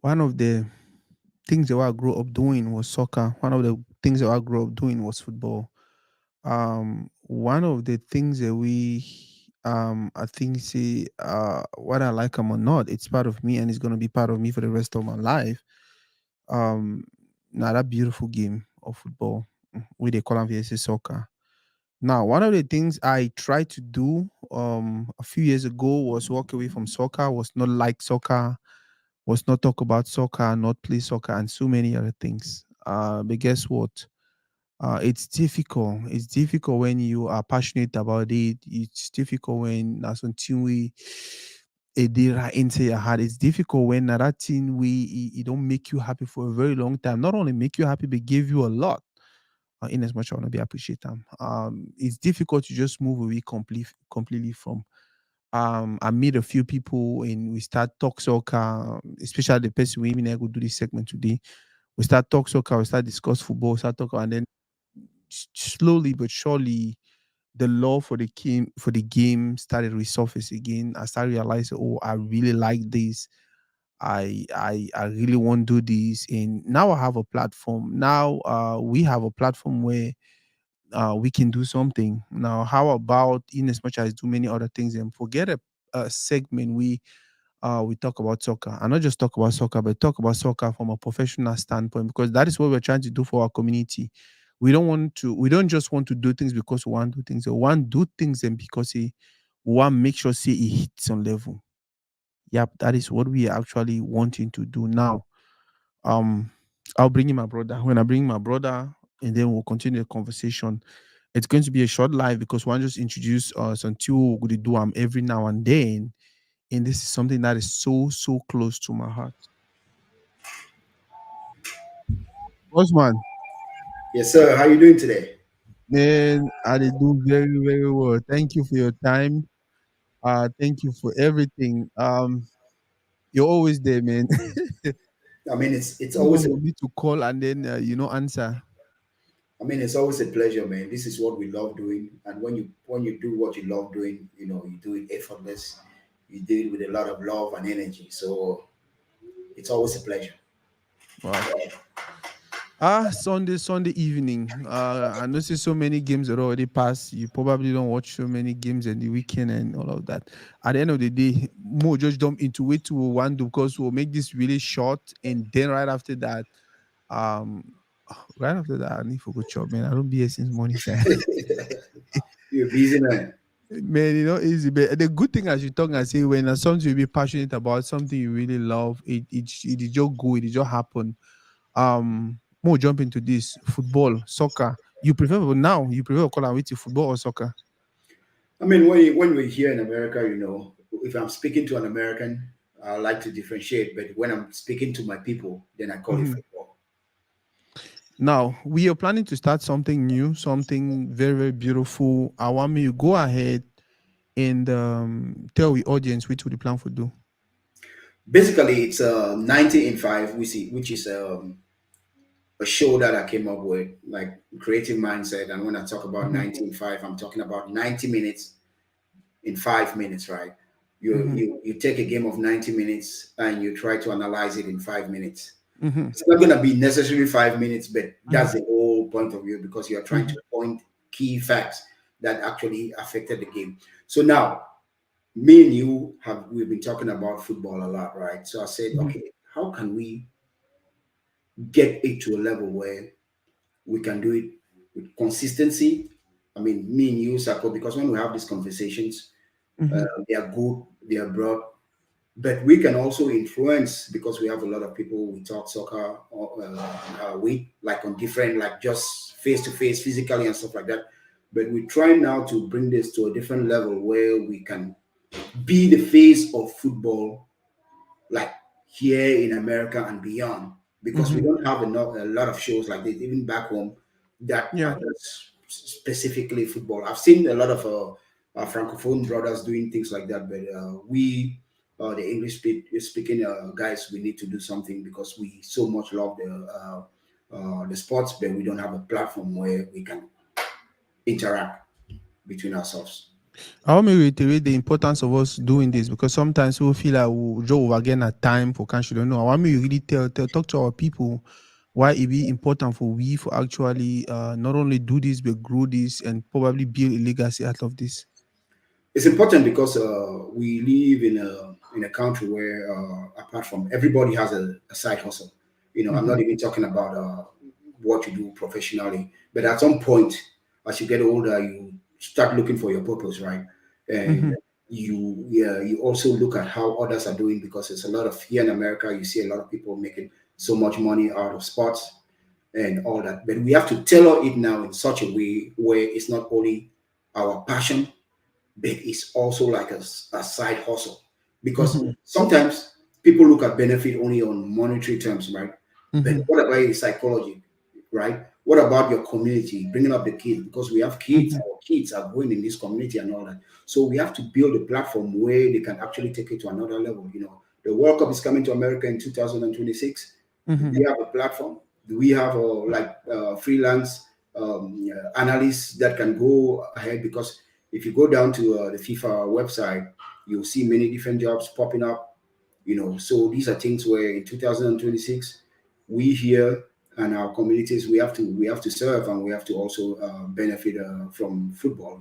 one of the things that I grew up doing was soccer. One of the things that I grew up doing was football. One of the things that we I think see whether I like them or not, it's part of me and it's gonna be part of me for the rest of my life. Um Now that beautiful game of football, we they call it VSA soccer. Now, one of the things I tried to do a few years ago was walk away from soccer, was not like soccer, was not talk about soccer, not play soccer, and so many other things. But guess what? It's difficult. It's difficult when you are passionate about it. It's difficult when that's something we a day right into your heart. It's difficult when that thing it don't make you happy for a very long time. Not only make you happy, but give you a lot. In as much I want to be appreciate them. It's difficult to just move away completely from. I meet a few people and we start talk soccer, especially the person we even go do this segment today. We start talk soccer, we start discuss football, start talk, and then slowly but surely the love for the game started resurface again. I started realizing, oh, I really like this. I really want to do this, and now I have a platform. Now we have a platform where we can do something. Now, how about in as much as do many other things and forget a segment we talk about soccer and not just talk about soccer, but talk about soccer from a professional standpoint because that is what we're trying to do for our community. We don't just want to do things because we want to do things. We want to do things and because we want to make sure say it hits on level. Yep, that is what we are actually wanting to do now. Um, I'll bring in my brother. When I bring my brother, and then we'll continue the conversation. It's going to be a short live because one just introduce us until we do every now and then. And this is something that is so close to my heart. Osman, Yes, sir. How you doing today? man, I did do very well. Thank you for your time. Thank you for everything. You're always there, man. I mean, it's Even always when we need to call and then answer. it's always a pleasure, man. This is what we love doing, and when you do what you love doing, you do it effortless. You do it with a lot of love and energy. So it's always a pleasure. Wow. Sunday evening. I noticed so many games that already passed. You probably don't watch so many games in the weekend and all of that. At the end of the day, more just jump into it to one because we'll make this really short, and then um, right after that, I need for good job, man. I don't be here since morning time. You're a busy man. Man, easy. But the good thing as you talk and say when something you be passionate about, something you really love, it is just go, it is just happen. More jump into this football, soccer. You prefer call it football or soccer? I mean, when we're here in America, if I'm speaking to an American, I like to differentiate. But when I'm speaking to my people, then I call it Mhm. football. Now we are planning to start something new, something very beautiful. I want me to go ahead and tell the audience which would the plan for do. Basically, it's 90 in 5, which is a show that I came up with, like creative mindset. And when I talk about Hmm. 90 in 5, I'm talking about 90 minutes in 5 minutes, right? You, Hmm. you, you take a game of 90 minutes and you try to analyze it in 5 minutes. Hmm. It's not going to be necessarily 5 minutes, but Hmm. that's the whole point of view because you're trying Hmm. to point key facts that actually affected the game. So now, me and you we've been talking about football a lot, right? So I said, Hmm. okay, how can we get it to a level where we can do it with consistency? I mean, me and you, Sako, because when we have these conversations, Hmm. they are good, they are broad, but we can also influence because we have a lot of people we talk soccer with, like on different, like just face to face, physically and stuff like that. But we're trying now to bring this to a different level where we can be the face of football, like here in America and beyond, because we Hmm. don't have a lot of shows like this, even back home, that Yeah. are just specifically football. I've seen a lot of francophone brothers doing things like that, but the speaking guys, we need to do something because we so much love the sports, but we don't have a platform where we can interact between ourselves. I want me to reiterate the importance of us doing this because sometimes we feel like we just over again at time for country. Don't know. I want me to really talk to our people why it be important for we for actually not only do this but grow this and probably build a legacy out of this. It's important because we live in a country where, apart from everybody has a side hustle. I'm Mm-hmm, not even talking about what you do professionally, but at some point, as you get older, you start looking for your purpose, right? And mm-hmm, you also look at how others are doing because it's a lot of here in America. You see a lot of people making so much money out of sports and all that, but we have to tailor it now in such a way where it's not only our passion but it's also like a side hustle because mm-hmm, sometimes people look at benefit only on monetary terms, right? But mm-hmm, what about your psychology, right? What about your community, bringing up the kids? Because we have kids, mm-hmm, our kids are growing in this community and all that. So we have to build a platform where they can actually take it to another level. The World Cup is coming to America in 2026. Do mm-hmm, we have a platform? Do we have freelance analysts that can go ahead? Because if you go down to the FIFA website, you'll see many different jobs popping up. So these are things where in 2026, we here and our communities we have to serve and we have to also benefit from football.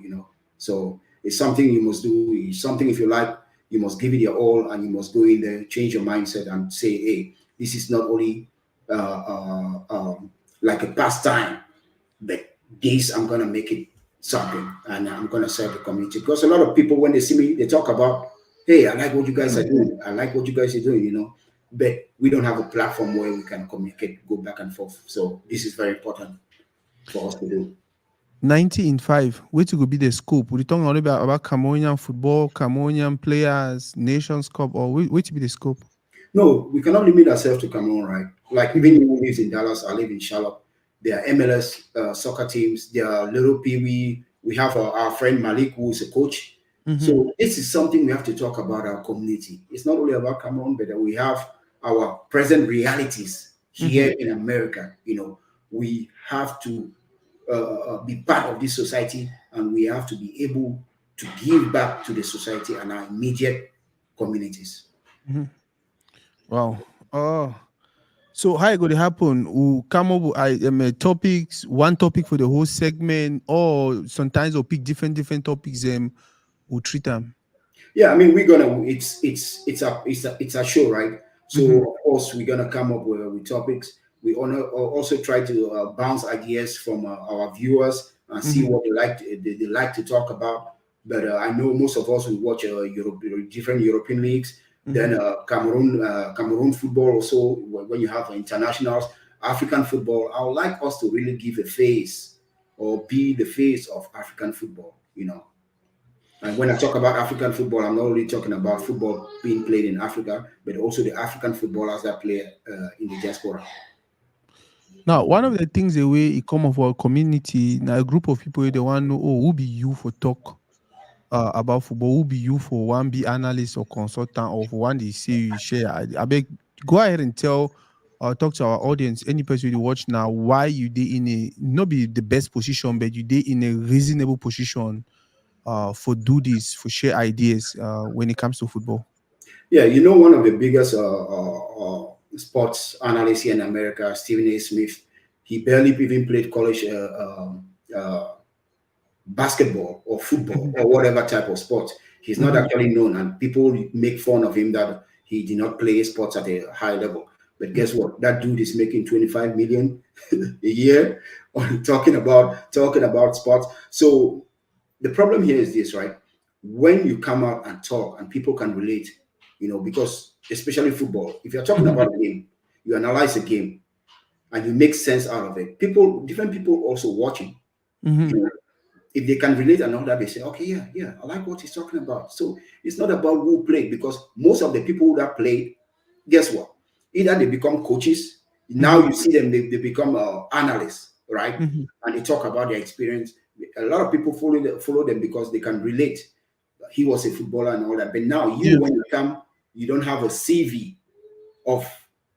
So it's something you must do. It's something if you like, you must give it your all and you must go in there, change your mindset and say, hey, this is not only like a pastime, but this I'm gonna make it something, and I'm gonna serve the community. Because a lot of people, when they see me, they talk about, "Hey, I like what you guys are doing. I like what you guys are doing." But we don't have a platform where we can communicate, go back and forth. So this is very important for us to do. 90 in 5. Which could be the scope? We talking only about Cameroonian football, Cameroonian players, Nations Cup, or which be the scope? No, we cannot limit ourselves to Cameroon, right? Like even Mm-hmm, you who lives in Dallas, I live in Charlotte. There are MLS soccer teams. There are little Pee Wee. We have our friend Malik, who is a coach. mm-hmm, So this is something we have to talk about our community. It's not only about Cameroon, but we have our present realities mm-hmm, here in America. We have to be part of this society, and we have to be able to give back to the society and our immediate communities. mm-hmm. Wow. Oh. So how it going to happen? We'll come up with topics, one topic for the whole segment, or sometimes we'll pick different topics and we'll treat them. Yeah, I mean, we're gonna. It's a show, right? So Mm-hmm, of course we're gonna come up with topics. We also try to bounce ideas from our viewers and see mm-hmm, what they like to talk about. But I know most of us will watch different European leagues. mm-hmm, Then Cameroon football also. When you have internationals, African football, I would like us to really give a face or be the face of African football. And when I talk about African football, I'm not only talking about football being played in Africa, but also the African footballers that play in the diaspora. Now, one of the things the way it come of our community, now a group of people they want to know, oh, who be you for talk about football, who be you for one be analyst or consultant or for one they say you share. I beg go ahead and tell talk to our audience, any person you watch now, why you did in a not be the best position, but you did in a reasonable position for do this, for share ideas when it comes to football. Yeah, one of the biggest sports analysts here in America, Stephen A. Smith, he barely even played college basketball or football Mhm, or whatever type of sport. He's not mhm, actually known, and people make fun of him that he did not play sports at a high level. But guess what? That dude is making 25 million a year on talking about sports. So the problem here is this, right? When you come out and talk and people can relate, because especially football, if you're talking mhm, about a game, you analyze a game and you make sense out of it. Different people also watching, mhm, you know, if they can relate and all that, they say, okay, yeah, yeah, I like what he's talking about. So it's not about who played because most of the people that played, guess what? Either they become coaches, now mhm, you see them, they become analysts, right? mhm. And they talk about their experience. A lot of people follow them because they can relate. He was a footballer and all that. But now you, Yeah. when you come, you don't have a CV of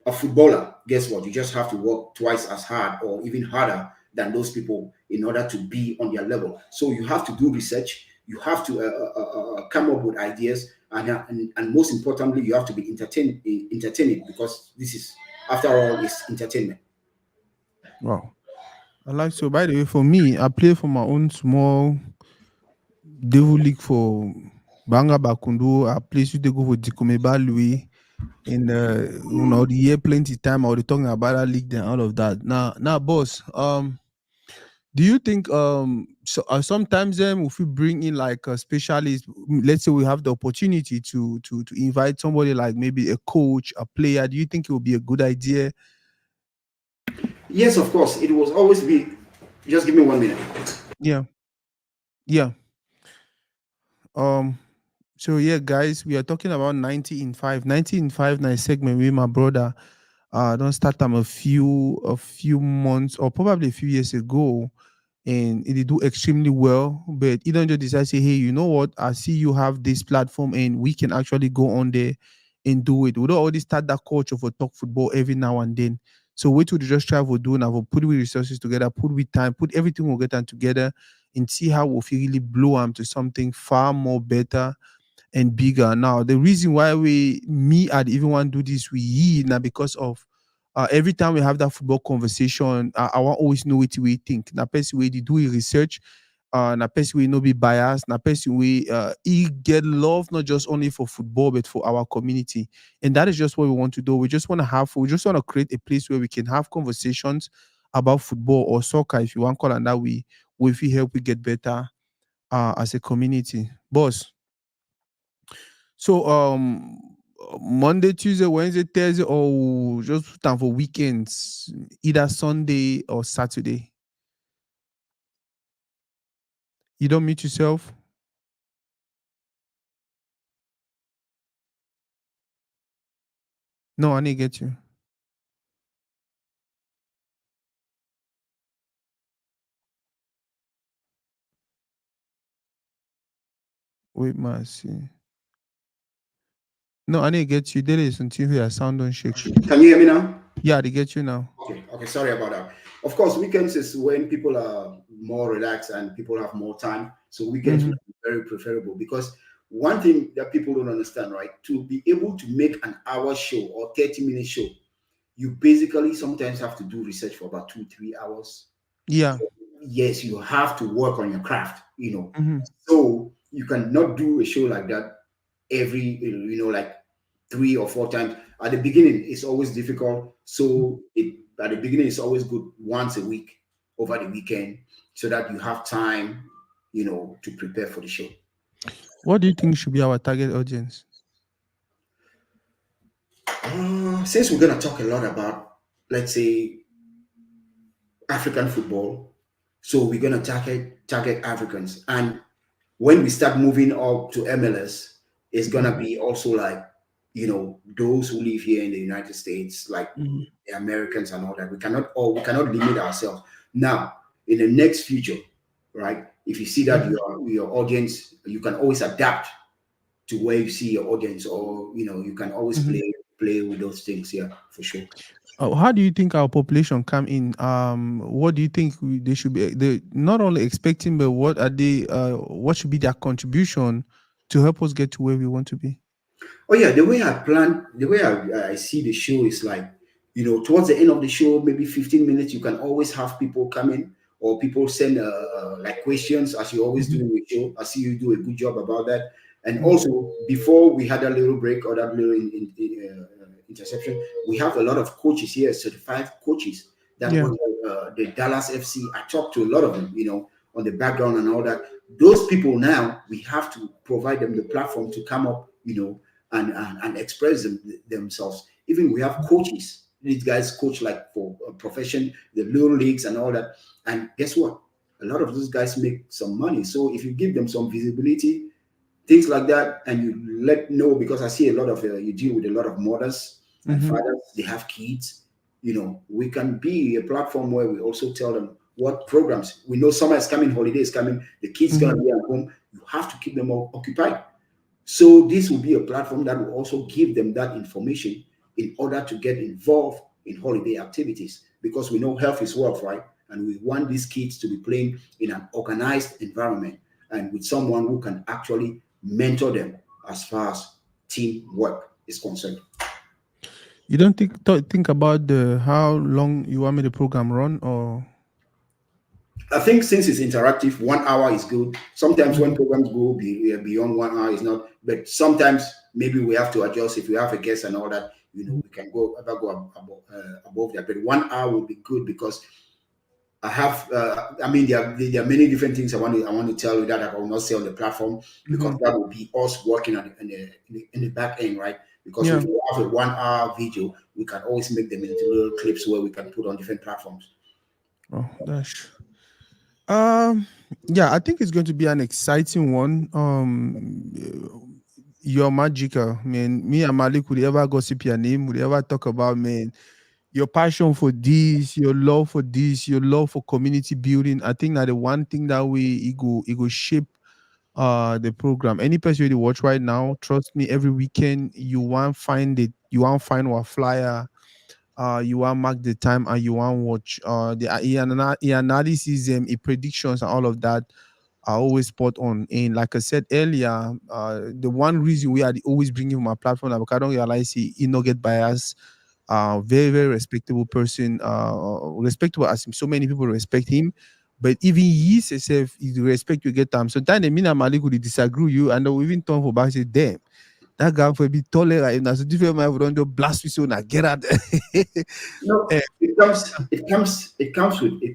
a footballer. Guess what? You just have to work twice as hard or even harder than those people in order to be on their level. So you have to do research. You have to come up with ideas, and most importantly, you have to be entertaining, because this is, after all, is entertainment. Wow. I like so. By the way, for me, I play for my own small devil league for Banga Bakundu. I play to go for Dikomeba Louis. In the year plenty time I was talking about that league and all of that. Now, boss, do you think sometimes if we bring in like a specialist, let's say we have the opportunity to invite somebody like maybe a coach, a player, do you think it would be a good idea? Yes, of course, it will always be. Just give me 1 minute. Yeah, yeah. Um. So yeah, guys, we are talking about 90 in 5. 90 in 5 nice segment with my brother. Don't start them a few months or probably a few years ago, and they do extremely well. But he don't just decide say, hey, you know what? I see you have this platform, and we can actually go on there and do it. We don't already start that culture for talk football every now and then. So wait till just try for do now. We'll put with resources together, put with time, put everything we'll get them together, and see how we'll really blow them to something far more better and bigger. Now, the reason why I'd even want to do this with ye now because of every time we have that football conversation, I want always know what we think. Now, person we do research, na person we no be biased, na person we he get love not just only for football but for our community, and that is just what we want to do. We just want to create a place where we can have conversations about football or soccer, if you want to call it that way, where we help we get better as a community, boss. So Monday, Tuesday, Wednesday, Thursday, or just time for weekends, either Sunday or Saturday. You don't meet yourself? No, I need to get you. Wait, man, see. No, I need to get you. There is until your sound don't shake. Can you hear me now? Yeah, they get you now. Okay, okay, sorry about that. Of course, weekends is when people are more relaxed and people have more time. So weekends Mm-hmm. would be very preferable, because one thing that people don't understand, right? To be able to make an hour show or 30-minute show, you basically sometimes have to do research for about 2, 3 hours. Yeah. Yes, you have to work on your craft, Mm-hmm. So you cannot do a show like that every, like 3 or 4 times. At the beginning, it's always difficult. So at the beginning, it's always good once a week over the weekend, so that you have time, to prepare for the show. What do you think should be our target audience? Since we're gonna talk a lot about, let's say, African football, so we're gonna target Africans, and when we start moving up to MLS, it's gonna be also like, those who live here in the United States, like Mm-hmm. the Americans and all that. We cannot limit ourselves. Now, in the next future, right? If you see that Mm-hmm. your audience, you can always adapt to where you see your audience, or you can always Mm-hmm. play with those things. Yeah, for sure. How do you think our population come in? What do you think they should be? They not only expecting, but what are they? What should be their contribution to help us get to where we want to be? Oh yeah, the way I see the show is like, towards the end of the show, maybe 15 minutes, you can always have people come in, or people send like questions, as you always do Mhm, in the show. I see you do a good job about that. And mhm, also, before we had that little break, or that little interception, we have a lot of coaches here, certified coaches that yeah. was the Dallas FC. I talked to a lot of them, on the background and all that. Those people now, we have to provide them the platform to come up, and express themselves. Even we have coaches. These guys coach like for a profession, the little leagues and all that. And guess what? A lot of those guys make some money. So if you give them some visibility, things like that, and you let know, because I see a lot of you deal with a lot of mothers and Mhm, fathers. They have kids. We can be a platform where we also tell them what programs. We know summer is coming, holiday is coming. The kids gonna mhm, be at home. You have to keep them occupied. So this will be a platform that will also give them that information in order to get involved in holiday activities, because we know health is wealth, right? And we want these kids to be playing in an organized environment. and with someone who can actually mentor them as far as teamwork is concerned. You don't think about the how long you want me the program run or. I think since it's interactive, 1 hour is good. Sometimes when Mhm, programs go beyond 1 hour, is not. But sometimes maybe we have to adjust if we have a guest and all that. mhm, We can go ever go above that. But 1 hour will be good because I have. I mean, there are many different things I want to tell you that I will not say on the platform because mhm. that will be us working on in the back end, right? Because Yeah. if we have a 1 hour video, we can always make them into little clips where we can put on different platforms. Oh, that's. Um. Yeah, I think it's going to be an exciting one. You're magical, man. Me and Malik would ever gossip your name, would ever talk about, man, your passion for this, your love for this, your love for community building. I think that the one thing that we it go shape the program. Any person you watch right now, trust me, every weekend you want find it, you want find our flyer, you want mark the time and you want watch the analysis, predictions and all of that are always spot on. And like I said earlier, the one reason we are always bringing him on our platform that I don't realize he not get biased. Very very respectable person. Respectable as so many people respect him. But even he himself, he respect you get time. Sometimes the Mina Malik would disagree with you and they will even turn for back and say, damn, that guy for be taller like him. That's a different man. We don't do blast with you now. Get out. No, Eh, it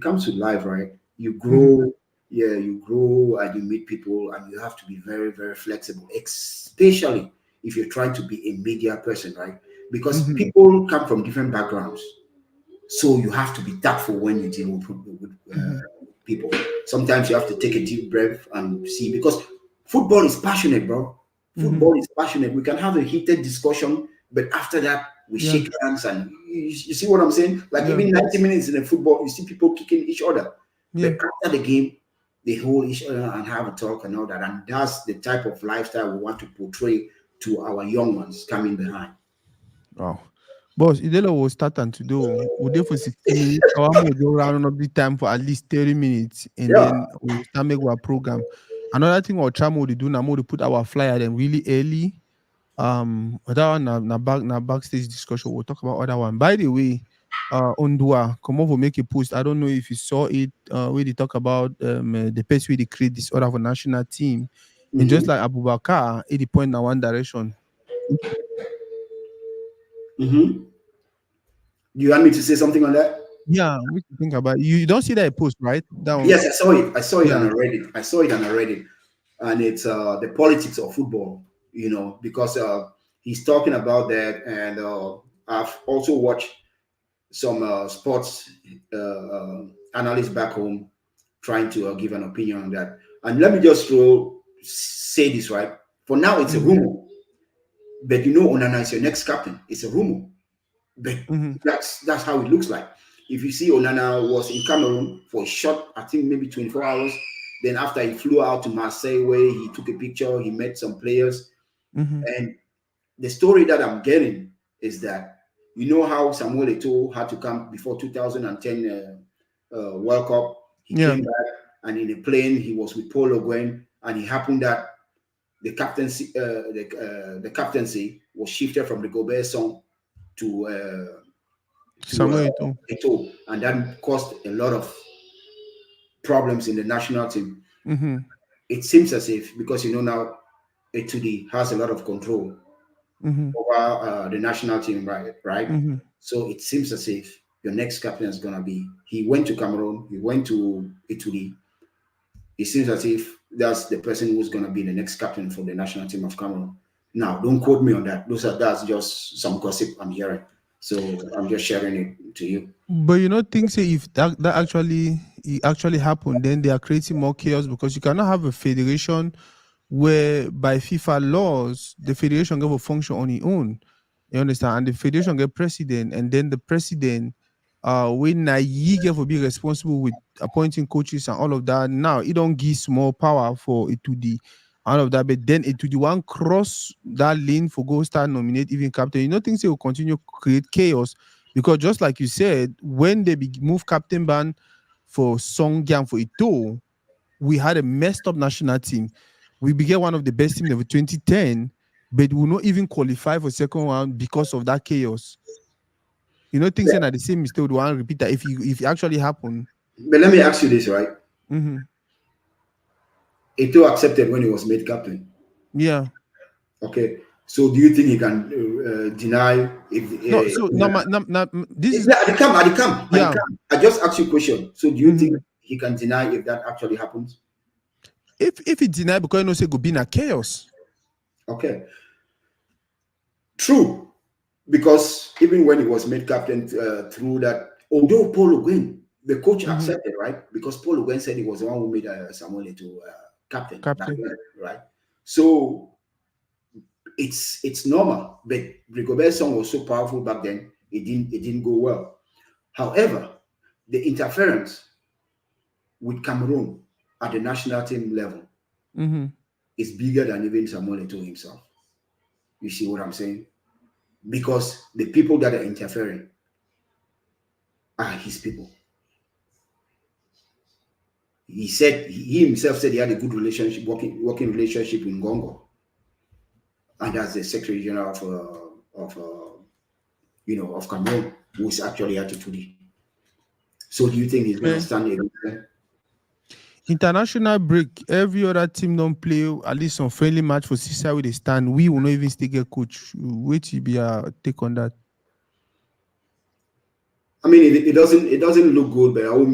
comes with life, right? You mhm, grow, yeah, you grow and you meet people, and you have to be very, very flexible, especially if you're trying to be a media person, right? Because mhm, people come from different backgrounds, so you have to be tactful when you deal mhm, with people. Sometimes you have to take a deep breath and see because football is passionate, bro. mhm. Football is passionate. We can have a heated discussion, but after that we Yeah, shake hands and you see what I'm saying? Like yeah, even 90 minutes in a football, you see people kicking each other. yeah. But after the game, they hold each other and have a talk and all that. And that's the type of lifestyle we want to portray to our young ones coming behind. Wow. Boss, Idelo will start and to do. We'll do for 60 minutes. Our will go round up the time for at least 30 minutes. And Yeah. then we'll start make our program. Another thing our channel will do now, we'll put our flyer then really early. That one na backstage discussion. We'll talk about other one. By the way, Ondua, come over make a post. I don't know if you saw it. Where they talk about the best way they create this order for national team, and just Mm-hmm. like Abubakar, 80 point in one direction. Mm-hmm. Do you want me to say something on that? Yeah, we can think about it. You don't see that post, right? That one. Yes, I saw it. I saw it on Yeah. a Reddit. I saw it on a Reddit, and it's the politics of football. Because he's talking about that, and I've also watched some sports analysts back home trying to give an opinion on that. And let me just say this right. For now, it's a Mhm, rumor, but Onana is your next captain. It's a rumor. But mhm, that's how it looks like. If you see Onana was in Cameroon for a short, I think maybe 24 hours. Then after he flew out to Marseille where he took a picture, he met some players. mhm. And the story that I'm getting is that how Samuel Eto'o had to come before 2010 World Cup. He Yeah. came back and in a plane he was with Paul Ogwen, and it happened that the captaincy was shifted from the Gobert song to Samuel Eto'o. Eto'o, and that caused a lot of problems in the national team. Mhm, It seems as if because now Etudi has a lot of control mhm, over the national team, right? Right. mhm. So it seems as if your next captain is gonna be. He went to Cameroon. He went to Italy. It seems as if that's the person who's gonna be the next captain for the national team of Cameroon. Now, don't quote me on that. That's just some gossip I'm hearing. So I'm just sharing it to you. But things say if that actually it actually happened, then they are creating more chaos because you cannot have a federation where by FIFA laws the federation get a function on its own. You understand? And the federation get president, and then the president, when na he get for be responsible with appointing coaches and all of that. Now it don't give small power for it to the all of that, but then it to the one cross that lane for go start nominate even captain. Things they will continue to create chaos because just like you said, when they move captain ban for Song Yang for Ito, we had a messed up national team. We became one of the best teams of 2010, but we will not even qualify for second round because of that chaos. Things are the same mistake. We want to repeat that if it actually happen. But let me ask you this, right? Hmm. Ito accepted when he was made captain. Yeah. Okay. So do you think he can deny if No. So no, this is at the camp, at the camp, at the yeah. camp? I just asked you a question. So do you think Hmm. he can deny if that actually happens? If it deny because say go be in a chaos. Okay. True. Because even when he was made captain through that, although Paul Oguen, the coach Hmm. accepted, right? Because Paul Oguen said he was the one who made Samuel into captain back Captain. then, right? So it's normal. But Rigobert's song was so powerful back then, it didn't go well. However, the interference with Cameroon at the national team level Hmm. is bigger than even Samuel Eto'o himself. You see what I'm saying? Because the people that are interfering are his people. He said he himself said he had a good relationship, working relationship in Gongo, and that's the Secretary General of Cameroon, who is actually at Today. So do you think he's going to Okay. stand against them? International break. Every other team don't play at least some friendly match for Sisa with they stand. We will not even still get coach. Wait to be a take on that. I mean, it doesn't look good, but I would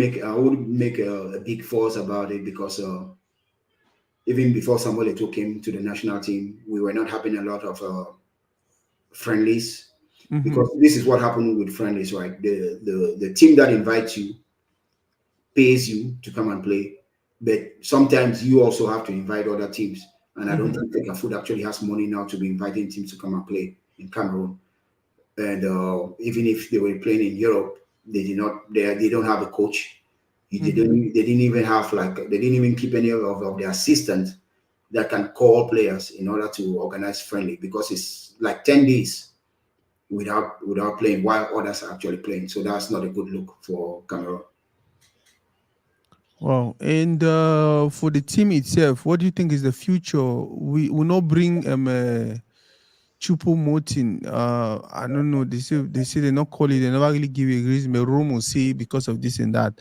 make a big fuss about it because even before Samuel Eto'o came to the national team, we were not having a lot of friendlies Mm-hmm. because this is what happened with friendlies, right? The team that invites you pays you to come and play, but sometimes you also have to invite other teams. And I don't Mm-hmm. think Take Food actually has money now to be inviting teams to come and play in Cameroon. And even if they were playing in Europe, they did not. They don't have a coach. Mm-hmm. They didn't even have like they didn't even keep any of their assistants that can call players in order to organize friendly because it's like 10 days without playing while others are actually playing. So that's not a good look for Cameroon. Wow. And for the team itself, what do you think is the future? We will not bring Chupo Motin. I don't know. They say they not call it. They never really give a reason. But Romo say because of this and that.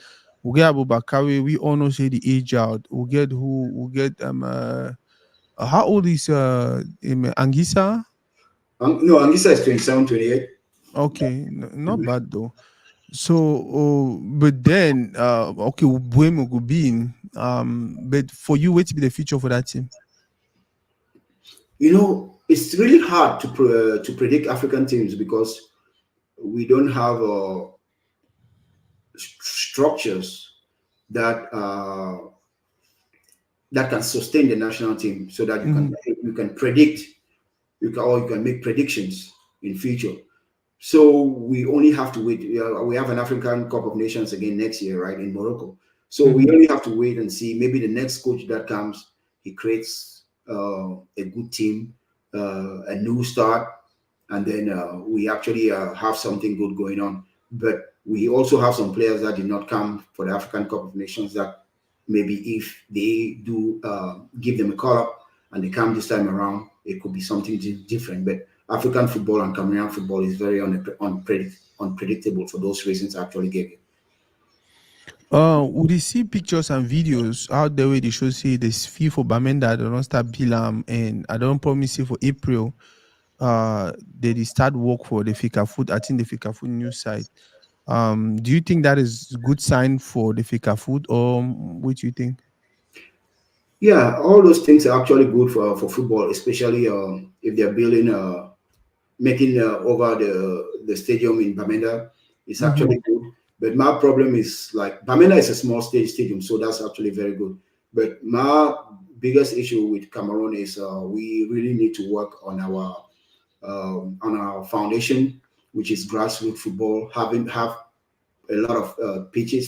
We get Abu Bakari. We all know say the age out. We get who? We get how old is Angisa? No, Angisa is 27, 28. Okay, not bad though. So, but then, okay, Buemo go be in. But for you, what to be the future for that team? It's really hard to predict African teams because we don't have structures that that can sustain the national team so that Hmm. you can predict you can make predictions in future. So we only have to wait. We have an African Cup of Nations again next year, right, in Morocco. So we Hmm. only have to wait and see. Maybe the next coach that comes, he creates a good team, a new start, and then we actually have something good going on. But we also have some players that did not come for the African Cup of Nations that maybe if they do give them a call up and they come this time around, it could be something different. But African football and Cameroon football is very unpredictable for those reasons I actually gave you. Would you see pictures and videos out there where they show say this fee for Bamenda, I don't start Bilam, and I don't promise say for April, they start work for the Fika Food. I think the Fika Food news site. Do you think that is good sign for the Fika Food, or what do you think? Yeah, all those things are actually good for football, especially if they're building making over the stadium in Bamenda is Mm-hmm. actually good. But my problem is like Bamenda is a small stadium, so that's actually very good. But my biggest issue with Cameroon is we really need to work on our foundation, which is grassroots football. Have a lot of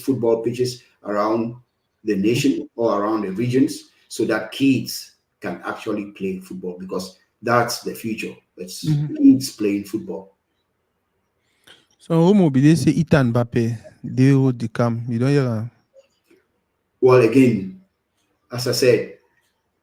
football pitches around the nation or around the regions, so that kids can actually play football because that's the future. It's Mm-hmm. kids playing football. So Homo be they say Ethan Mbappe, they hold the cam. You don't hear am? Well, again, as I said,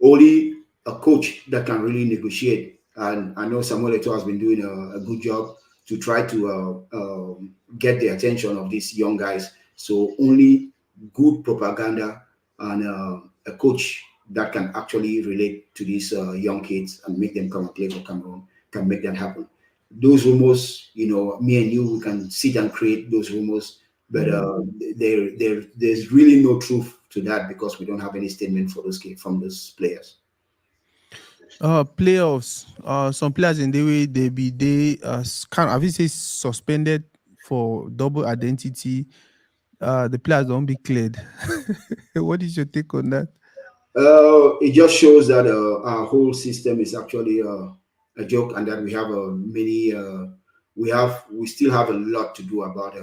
only a coach that can really negotiate. And I know Samuel Eto'o has been doing a good job to try to get the attention of these young guys. So only good propaganda and a coach that can actually relate to these young kids and make them come and play for Cameroon can make that happen. Those rumors, me and you, we can sit and create those rumors, but Mhm. there's really no truth to that because we don't have any statement for those kids from those players. Playoffs. Some players in the way they be they kind of, have you say suspended for double identity. The players don't be cleared. What is your take on that? It just shows that our whole system is actually a joke, and that we have many. We still have a lot to do about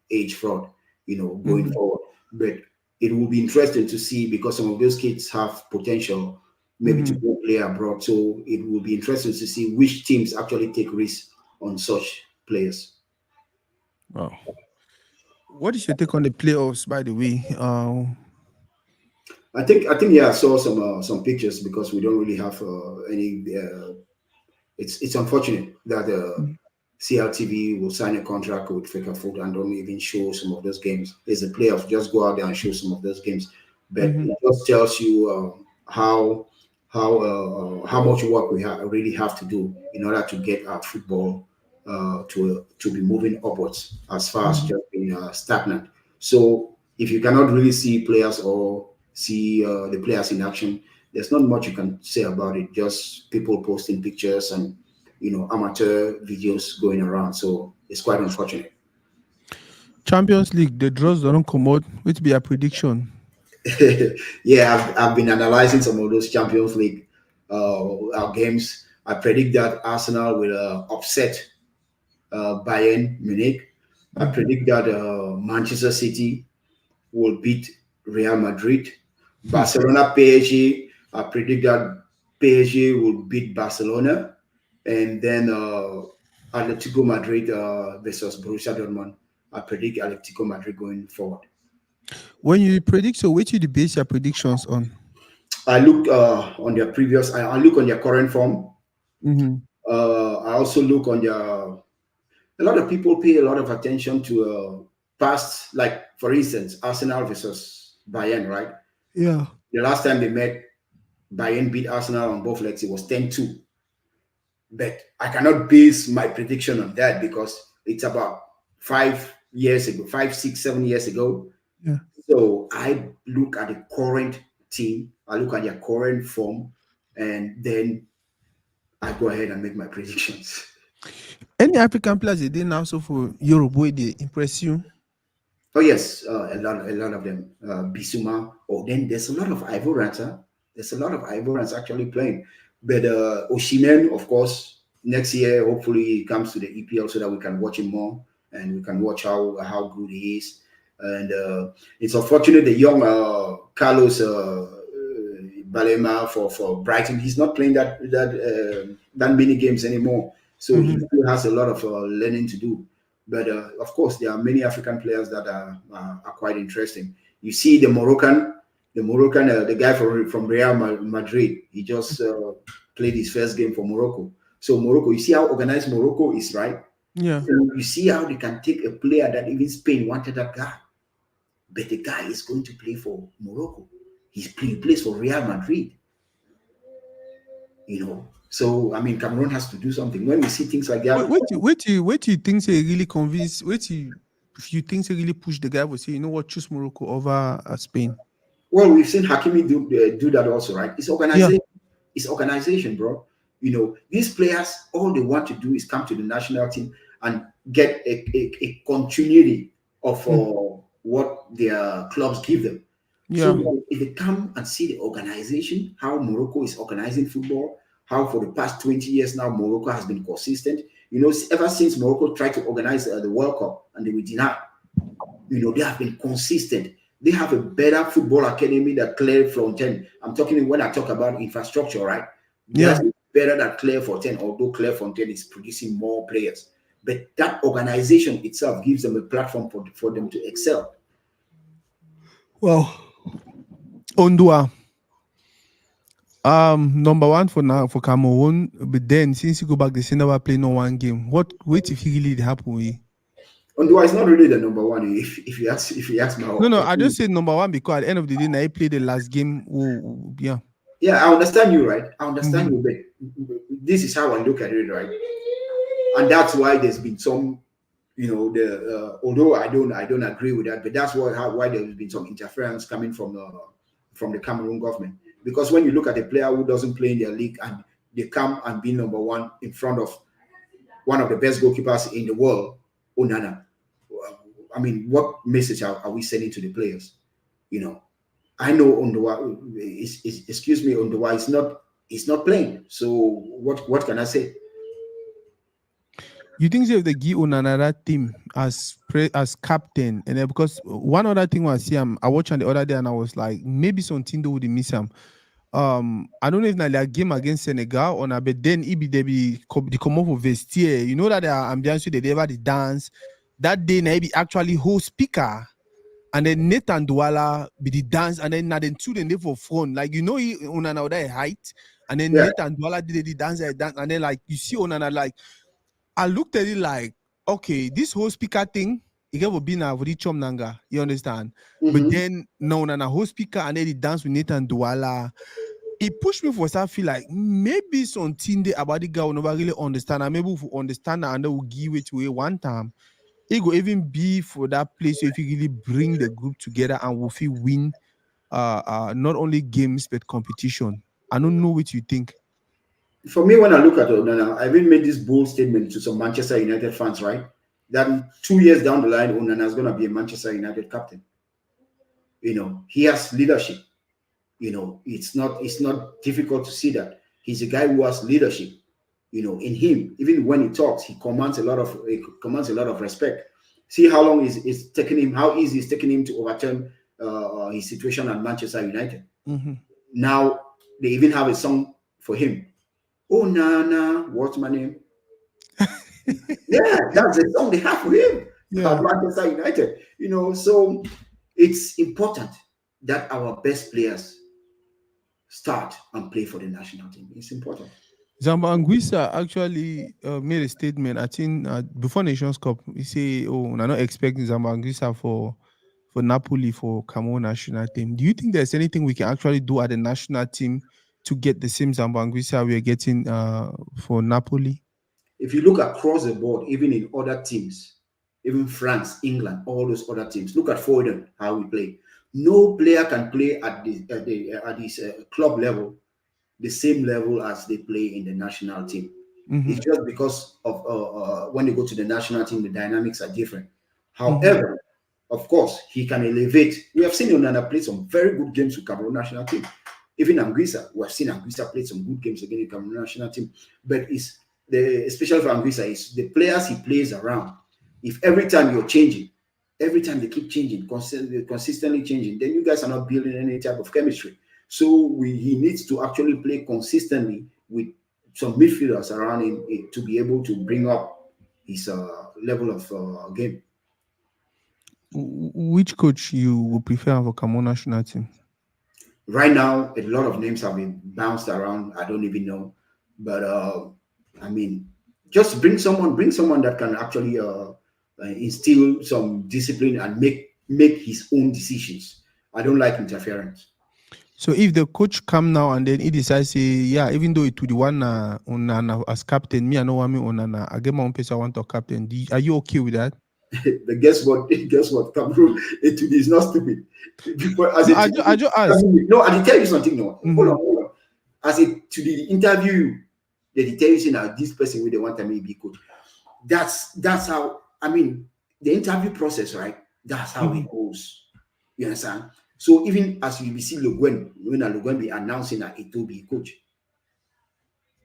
age fraud, going Mm-hmm. forward. But it will be interesting to see because some of those kids have potential, maybe to Mm-hmm. go play abroad. So it will be interesting to see which teams actually take risks on such players. Wow. What is your take on the playoffs, by the way? I think yeah, I saw some pictures because we don't really have any. It's unfortunate that CLTV will sign a contract with Faker Food and don't even show some of those games. It's a playoff, just go out there and show some of those games. But Mm-hmm. it just tells you how much work we really have to do in order to get our football to be moving upwards as far as Mm-hmm. just being stagnant. So if you cannot really see players or see the players in action, there's not much you can say about it. Just people posting pictures and amateur videos going around. So it's quite unfortunate. Champions League, the draws don't come out. Which be a prediction? Yeah, I've been analyzing some of those Champions League games. I predict that Arsenal will upset Bayern Munich. I Mm-hmm. predict that Manchester City will beat Real Madrid. Barcelona PSG, I predict that PSG will beat Barcelona. And then Atletico Madrid versus Borussia Dortmund. I predict Atletico Madrid going forward. When you predict, so what you the base your predictions on? I look on their previous. I look on their current form. Mm-hmm. I also look on their. A lot of people pay a lot of attention to past, like for instance, Arsenal versus Bayern. Right, Yeah. the last time they met, Bayern beat Arsenal on both legs. It was 10-2. But I cannot base my prediction on that because it's about 5 years ago, 5, 6, 7 years ago. Yeah. So I look at the current team, I look at their current form, and then I go ahead and make my predictions. Any African players they did now so for Europe where they impress you? Oh yes, a lot of them. Bisuma. Oh, then there's a lot of Ivorians. Huh? There's a lot of Ivorians actually playing. But Oshimen, of course, next year hopefully he comes to the EPL so that we can watch him more and we can watch how good he is. And it's unfortunate the young Carlos Balema for Brighton. He's not playing that many games anymore, so he Mm-hmm. still has a lot of learning to do. But of course, there are many African players that are quite interesting. You see the guy from Real Madrid. He just played his first game for Morocco. So Morocco, you see how organized Morocco is, right? Yeah. So you see how they can take a player that even Spain wanted that guy, but the guy is going to play for Morocco. He plays for Real Madrid. So I mean, Cameroon has to do something. When we see things like that, Wait till you think they really convince wait till if you think they really push the guy will say, you know what, choose Morocco over Spain. well, we've seen Hakimi do that also, right? It's Yeah. organization. It's organization, bro. These players, all they want to do is come to the national team and get a continuity of Mm. what their clubs give them. Yeah. So if they come and see the organization, how Morocco is organizing football, how for the past 20 years now Morocco has been consistent. Ever since Morocco tried to organize the World Cup and they were denied, they have been consistent. They have a better football academy than Claire Fontaine. I'm talking when I talk about infrastructure, right? That's Yeah. better than Claire Fontaine, although Claire Fontaine is producing more players. But that organization itself gives them a platform for them to excel. Well, Ondua. Number one for now for Cameroon, but then since you go back, they say never play no one game. What wait if he really happen with? Although it's not really the number one, if you ask my No, I opinion. just said number one because at the end of the day, now he played the last game. Oh, yeah. Yeah, I understand you, right? I understand Mm-hmm. you, but this is how I look at it, right? And that's why there's been some, the although I don't agree with that, but that's why there's been some interference coming from the Cameroon government. Because when you look at a player who doesn't play in their league and they come and be number one in front of one of the best goalkeepers in the world, Onana, I mean, what message are we sending to the players? You know, I know Ondoa excuse me, Ondoa is not playing. So what can I say? You think if they give on another team as captain, and then because one other thing was see, I watched on the other day and I was like, maybe something they would miss him. I don't know if na their game against Senegal or not, but then it be they come up with vestiaire. You know that their ambiance they ever the dance. That day na it be actually whole speaker. And then Nathan Douala be the dance, and then na then two then they for front. Like he Onana that height, and then Yeah. Nathan Douala did the dance, and then like you see Onana like I looked at it like, okay, this whole speaker thing, it can be na chom nanga, you understand? But Mm-hmm. then no, na whole speaker and then he dance with Nathan Douala. It pushed me for some feel like maybe something they about the guy will never really understand. And maybe if we understand and then we'll give it away one time. It will even be for that place if you really bring the group together and we'll feel win not only games but competition. I don't know what you think. For me, when I look at Onana, I even made this bold statement to some Manchester United fans, right? That 2 years down the line, Onana is going to be a Manchester United captain. He has leadership. It's not difficult to see that he's a guy who has leadership. In him, even when he talks, he commands a lot of respect. See how long is taking him, how easy it's taking him to overturn his situation at Manchester United. Mm-hmm. Now they even have a song for him. Oh Nana, what's my name? Yeah, that's the song they have for him at Yeah. Manchester United. So it's important that our best players start and play for the national team. It's important. Zamba Anguissa actually made a statement. I think before Nations Cup, he say, "Oh, we're not expecting Zamba Anguissa for Napoli for Cameroon national team." Do you think there's anything we can actually do at the national team to get the same Zamba Anguissa we are getting for Napoli? If you look across the board, even in other teams, even France, England, all those other teams, look at Foden, how we play. No player can play at this club level the same level as they play in the national team. Mm-hmm. It's just because of when they go to the national team, the dynamics are different. Mm-hmm. However, of course, he can elevate. We have seen Onana play some very good games with Cameroon national team. Even Anguissa, we have seen Anguissa play some good games against the Cameroon national team. But especially for Anguissa, is the players he plays around. If every time you're changing, every time they keep changing, consistently changing, then you guys are not building any type of chemistry. So he needs to actually play consistently with some midfielders around him to be able to bring up his level of game. Which coach you would prefer for Cameroon national team? Right now, a lot of names have been bounced around. I don't even know, but I mean, just bring someone that can actually instill some discipline and make his own decisions. I don't like interference. So if the coach come now and then he decides say, yeah, even though it would the one as captain, me I know want me on I get my own person I want to captain. Are you okay with that? But guess what? Guess what? Cameroon, it is not stupid. Before, as No, it I just ask. no, and they tell you something. No, hold on, Mm-hmm. hold on. As it to the interview, they tell you say now this person will they want to be coach. That's how I mean the interview process, right? That's how Mm-hmm. it goes. You understand? So even as you see Loguen, when Loguen be announcing that it will be coach,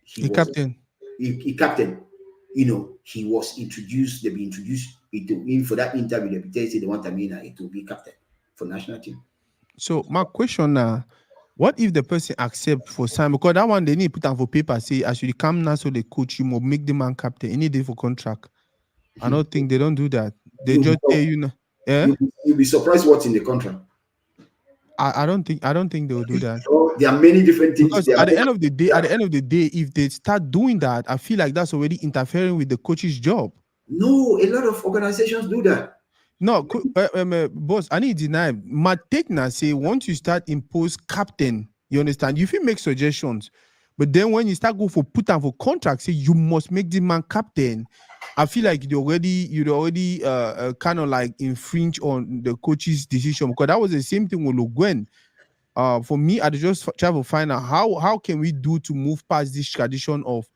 he The was captain. he captain. He was introduced. They be introduced into him for that interview. They be tell you say they want to mean that it will be captain for national team. So my question now, what if the person accept for sign? Because that one they need put down for paper, say as you come now, so the coach you must make the man captain. Any day for contract. I don't think they don't do that. They You'll be, just tell you, yeah. you'll be surprised what's in the contract. I don't think they'll do that. So there are many different things. Because There are at the many, end of the day, if they start doing that, I feel like that's already interfering with the coach's job. no, a lot of organizations do that. No, boss, I need deny. My take now say once you start impose captain, you understand, you feel make suggestions. But then when you start go for put and for contract, say you must make the man captain. I feel like you'd already kind of like infringe on the coach's decision because that was the same thing with Loguen. For me, I just try to find out how can we do to move past this tradition of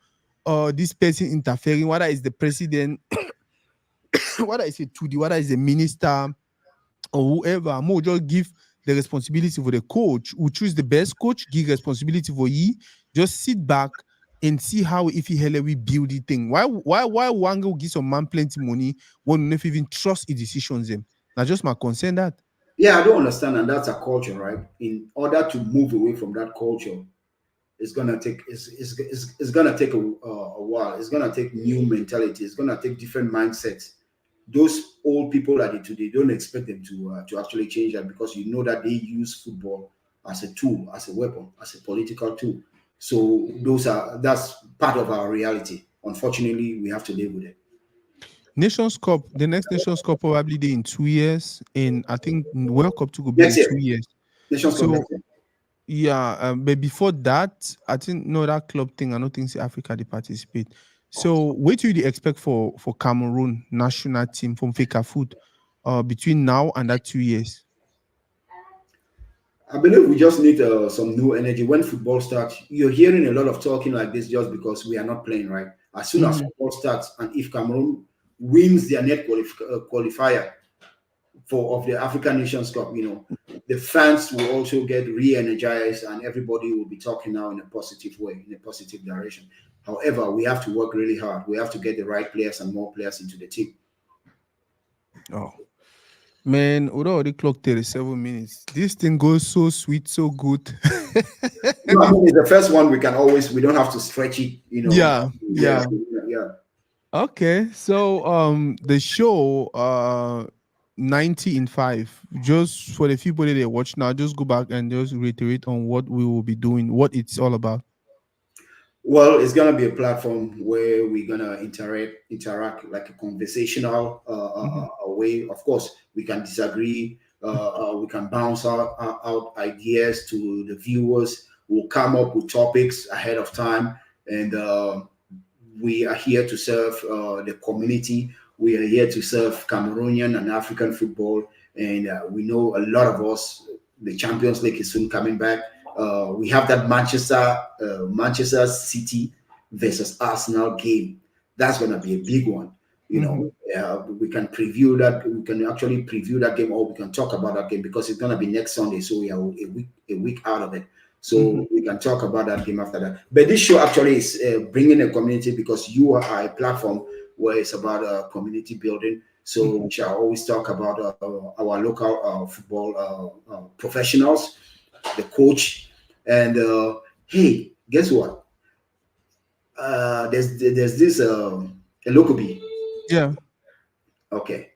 this person interfering, whether it's the president, whether it's a Tudi, whether it's a minister or whoever. More just give the responsibility for the coach. Who choose the best coach, give responsibility for ye. Just sit back and see how if he hell we build the thing. Why one go give some man plenty money when not even trust his decisions him? Now just my concern that. Yeah, I don't understand, and that's a culture, right? In order to move away from that culture, it's gonna take a while. It's gonna take new mentality. It's gonna take different mindsets. Those old people that it today don't expect them to actually change that because you know that they use football as a tool, as a weapon, as a political tool. So that's part of our reality. Unfortunately, we have to live with it. Nations Cup, the next Nations Cup probably be in 2 years, and I think World Cup 2 will be Next in year, 2 years. Nations Cup So next year. yeah, but before that, I think no that club thing. I don't think say Africa they participate. So what do you expect for Cameroon national team from Fika Food, between now and that 2 years? I believe we just need some new energy. When football starts, you're hearing a lot of talking like this just because we are not playing, right? As soon as Mm-hmm, football starts, and if Cameroon wins their qualifier for of the African Nations Cup, the fans will also get re-energized, and everybody will be talking now in a positive way, in a positive direction. However, we have to work really hard. We have to get the right players and more players into the team. oh man, we already clocked 37 minutes. This thing goes so sweet, so good. No, I mean, it's the first one. We don't have to stretch it. Yeah, Yeah, yeah. yeah. Okay, so the show 90 in 5. Just for the people that they watch now, just go back and just reiterate on what we will be doing, what it's all about. Well, it's gonna be a platform where we're gonna interact like a conversational Mhm, way. Of course, we can disagree. We can bounce out ideas to the viewers. We'll come up with topics ahead of time, and we are here to serve the community. We are here to serve Cameroonian and African football, and we know a lot of us. The Champions League is soon coming back. We have that Manchester City versus Arsenal game. That's going to be a big one. mhm, We can preview that. We can actually preview that game, or we can talk about that game because it's going to be next Sunday. So we are a week out of it. mhm, So we can talk about that game after that. But this show actually is bringing a community because you are a platform where it's about community building. So mhm. we shall always talk about our local football professionals, the coach, and hey, guess what? There's this a Lokobi. Yeah. Okay,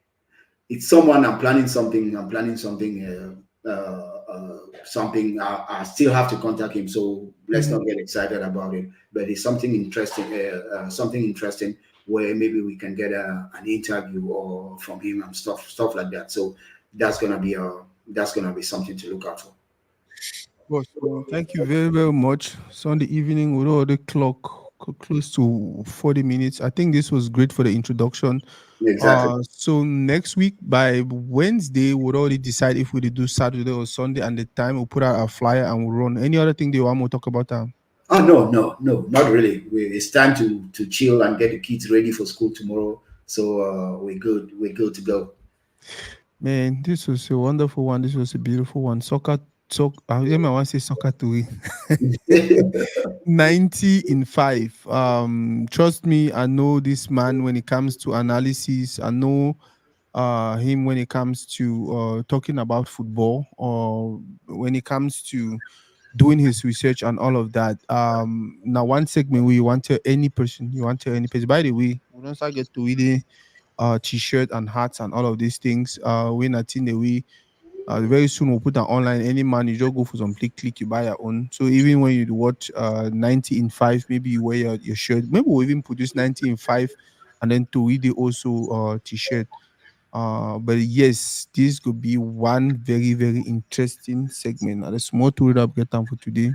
it's someone I'm planning something. I'm planning something. Something I still have to contact him. So let's Mhm. not get excited about it. But it's something interesting. Something interesting where maybe we can get an interview or from him and stuff like that. So that's gonna be something to look out for. Boss, thank you very, very much. Sunday evening, we already close to 40 minutes. I think this was great for the introduction. Exactly. So next week by Wednesday, we'll already decide if we do Saturday or Sunday and the time. We'll put out a flyer and we'll run. Any other thing they want to talk about? Oh no, no, no, not really. It's time to chill and get the kids ready for school tomorrow. So we're good. We're good to go. Man, this was a wonderful one. This was a beautiful one. I want to say soccer to 90 in 5. Trust me, I know this man when it comes to analysis. I know him when it comes to talking about football or when it comes to doing his research and all of that. Now one segment where you want to any person, you want to any person. By the way, we don't get to read t-shirt and hats and all of these things. When I think the way Very soon we'll put an online. Any man, you just go for some click, you buy your own. So even when you watch 90 in 5, maybe you wear your shirt. Maybe we'll even produce 90 in 5 and then Toridey also t-shirt. But yes, this could be one very, very interesting segment. And a small tool that get time for today.